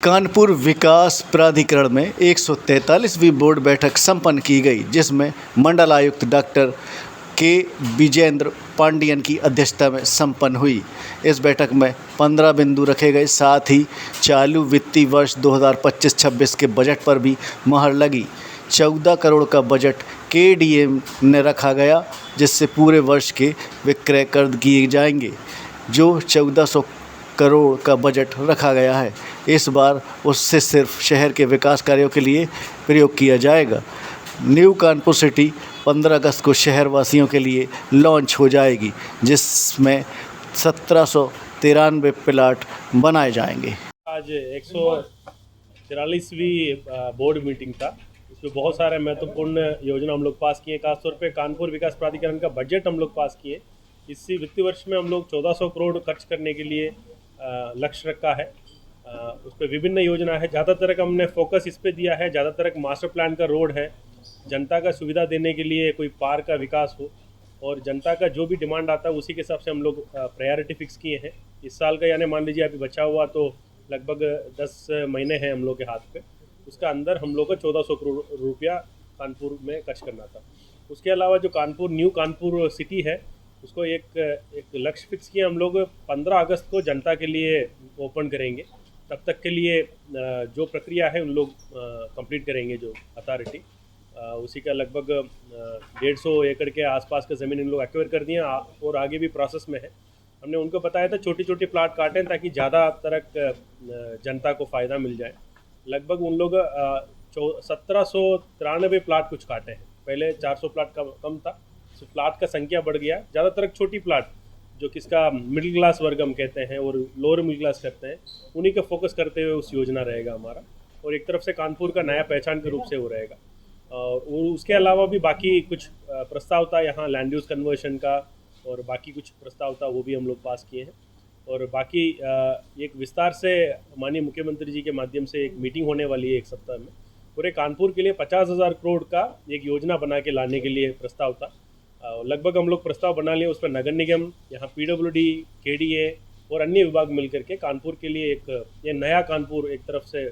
कानपुर विकास प्राधिकरण में 143वीं बोर्ड बैठक संपन्न की गई, जिसमें मंडल आयुक्त डॉक्टर के विजेंद्र पांडियन की अध्यक्षता में संपन्न हुई। इस बैठक में 15 बिंदु रखे गए। साथ ही चालू वित्तीय वर्ष 2025-26 के बजट पर भी मुहर लगी। 14 करोड़ का बजट केडीएम ने रखा गया, जिससे पूरे वर्ष के विक्रय कर किए जाएंगे। जो 1400 करोड़ का बजट रखा गया है, इस बार उससे सिर्फ शहर के विकास कार्यों के लिए प्रयोग किया जाएगा। न्यू कानपुर सिटी 15 अगस्त को शहर वासियों के लिए लॉन्च हो जाएगी, जिसमें 1793 प्लाट बनाए जाएंगे। आज 143वीं बोर्ड मीटिंग था। इसमें बहुत सारे महत्वपूर्ण योजना हम लोग पास किए। खासतौर पे कानपुर विकास प्राधिकरण का बजट हम लोग पास किए। इसी वित्तीय वर्ष में हम लोग 1400 करोड़ खर्च करने के लिए लक्ष्य रखा है। उस पर विभिन्न योजना है। ज़्यादातर का हमने फोकस इस पे दिया है। ज़्यादातर मास्टर प्लान का रोड है, जनता का सुविधा देने के लिए कोई पार्क का विकास हो, और जनता का जो भी डिमांड आता है उसी के हिसाब से हम लोग प्रायोरिटी फिक्स किए हैं। इस साल का यानी मान लीजिए अभी बचा हुआ तो लगभग 10 महीने हैं हम लोग के हाथ पे। उसका अंदर हम लोग का 1400 करोड़ रुपया कानपुर में खर्च करना था। उसके अलावा जो कानपुर न्यू कानपुर सिटी है, उसको एक लक्ष्य फिक्स किया हम लोग। 15 अगस्त को जनता के लिए ओपन करेंगे। तब तक के लिए जो प्रक्रिया है उन लोग कंप्लीट करेंगे। जो अथॉरिटी उसी का लगभग 150 एकड़ के आसपास का ज़मीन इन लोग एक्वायर कर दिए और आगे भी प्रोसेस में है। हमने उनको बताया था छोटी छोटी प्लाट काटें ताकि ज़्यादा तरक जनता को फ़ायदा मिल जाए। लगभग उन लोग 1793 प्लाट कुछ काटे हैं। पहले 400 प्लाट का कम था, तो प्लाट का संख्या बढ़ गया। ज़्यादातर छोटी प्लाट जो किसका मिडिल क्लास वर्ग हम कहते हैं और लोअर मिडिल क्लास करते हैं, उन्हीं का फोकस करते हुए उस योजना रहेगा हमारा। और एक तरफ से कानपुर का नया पहचान के रूप से वो रहेगा। और उसके अलावा भी बाकी कुछ प्रस्ताव था यहाँ लैंड यूज़ कन्वर्शन का, और बाकी कुछ प्रस्ताव था वो भी हम लोग पास किए हैं। और बाकी एक विस्तार से माननीय मुख्यमंत्री जी के माध्यम से एक मीटिंग होने वाली है एक सप्ताह में। पूरे कानपुर के लिए 50,000 करोड़ का एक योजना बना के लाने के लिए प्रस्ताव था। लगभग हम लोग प्रस्ताव बना लिए। उस पर नगर निगम, यहाँ पीडब्ल्यूडी, केडीए और अन्य विभाग मिलकर के कानपुर के लिए ये नया कानपुर एक तरफ से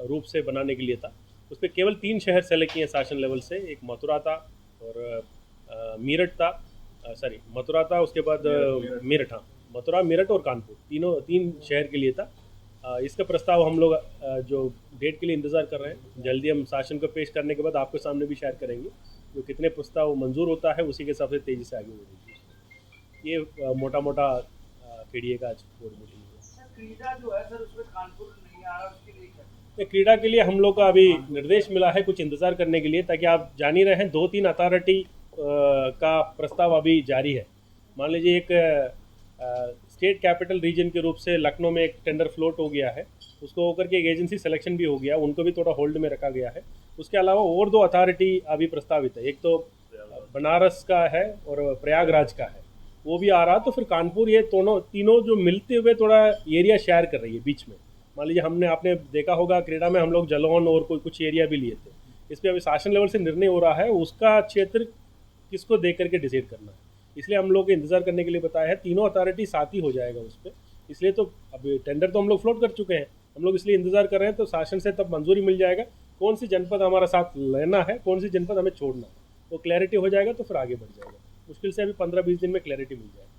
रूप से बनाने के लिए था। उस पर केवल 3 शहर सेलेक्ट किए शासन लेवल से। एक मथुरा था और मेरठ था, मथुरा था, उसके बाद मेरठ। हाँ, मथुरा, मेरठ और कानपुर, 3 शहर के लिए था। इसका प्रस्ताव हम लोग जो डेट के लिए इंतज़ार कर रहे हैं, जल्दी हम शासन को पेश करने के बाद आपके सामने भी शेयर करेंगे। जो कितने प्रस्ताव मंजूर होता है उसी के हिसाब से तेज़ी से आगे बढ़ेगी। ये मोटा मोटा केडीए का आज बोर्ड मीटिंग है। क्रीडा जो है सर, उसमें कानपुर नहीं आ रहा, उसके लिए क्या? क्रीडा के लिए हम लोग का अभी निर्देश मिला है कुछ इंतज़ार करने के लिए, ताकि आप जान ही रहे हैं 2-3 अथॉरिटी का प्रस्ताव अभी जारी है। मान लीजिए एक स्टेट कैपिटल रीजन के रूप से लखनऊ में एक टेंडर फ्लोट हो गया है, उसको होकर के एक एजेंसी सिलेक्शन भी हो गया, उनको भी थोड़ा होल्ड में रखा गया है। उसके अलावा और 2 अथॉरिटी अभी प्रस्तावित है। एक तो बनारस का है और प्रयागराज का है, वो भी आ रहा। तो फिर कानपुर, ये तीनों जो मिलते हुए थोड़ा एरिया शेयर कर रही है बीच में। मान लीजिए आपने देखा होगा क्रीडा में हम लोग जलौन और कुछ एरिया भी लिए थे। इस पर अभी शासन लेवल से निर्णय हो रहा है उसका क्षेत्र किसको दे करके डिसाइड करना है। इसलिए हम लोग इंतज़ार करने के लिए बताया है। तीनों अथॉरिटी साथ ही हो जाएगा उस पर। इसलिए तो अभी टेंडर तो हम लोग फ्लोट कर चुके हैं, हम लोग इसलिए इंतज़ार कर रहे हैं। तो शासन से तब मंजूरी मिल जाएगा कौन सी जनपद हमारा साथ लेना है, कौन सी जनपद हमें छोड़ना है, वो क्लैरिटी हो जाएगा तो फिर आगे बढ़ जाएगा। मुश्किल से अभी 15-20 दिन में क्लैरिटी मिल जाएगा।